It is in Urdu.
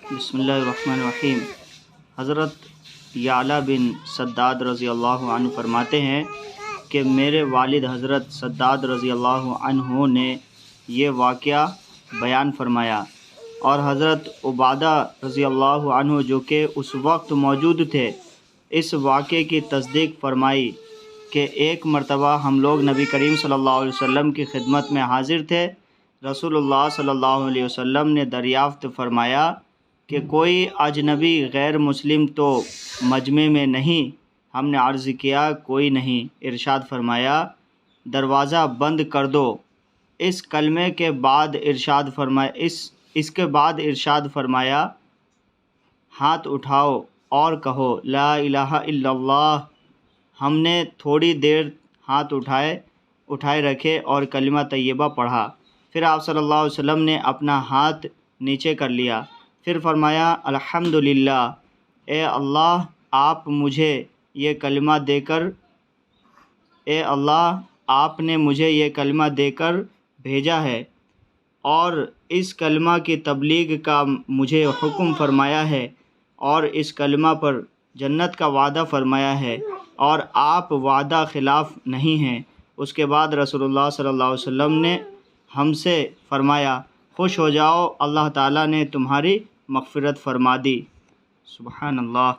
بسم اللہ الرحمن الرحیم۔ حضرت یعلا بن سداد رضی اللہ عنہ فرماتے ہیں کہ میرے والد حضرت سداد رضی اللہ عنہ نے یہ واقعہ بیان فرمایا، اور حضرت عبادہ رضی اللہ عنہ جو کہ اس وقت موجود تھے اس واقعے کی تصدیق فرمائی کہ ایک مرتبہ ہم لوگ نبی کریم صلی اللہ علیہ وسلم کی خدمت میں حاضر تھے۔ رسول اللہ صلی اللہ علیہ وسلم نے دریافت فرمایا کہ کوئی اجنبی غیر مسلم تو مجمع میں نہیں؟ ہم نے عرض کیا کوئی نہیں۔ ارشاد فرمایا دروازہ بند کر دو۔ اس کلمے کے بعد اس کے بعد ارشاد فرمایا ہاتھ اٹھاؤ اور کہو لا الہ الا اللہ۔ ہم نے تھوڑی دیر ہاتھ اٹھائے رکھے اور کلمہ طیبہ پڑھا، پھر آپ صلی اللہ علیہ وسلم نے اپنا ہاتھ نیچے کر لیا، پھر فرمایا الحمدللہ، اے اللہ آپ نے مجھے یہ کلمہ دے کر بھیجا ہے اور اس کلمہ کی تبلیغ کا مجھے حکم فرمایا ہے، اور اس کلمہ پر جنت کا وعدہ فرمایا ہے، اور آپ وعدہ خلاف نہیں ہیں۔ اس کے بعد رسول اللہ صلی اللہ علیہ وسلم نے ہم سے فرمایا خوش ہو جاؤ، اللہ تعالیٰ نے تمہاری مغفرت فرما دی۔ سبحان اللہ۔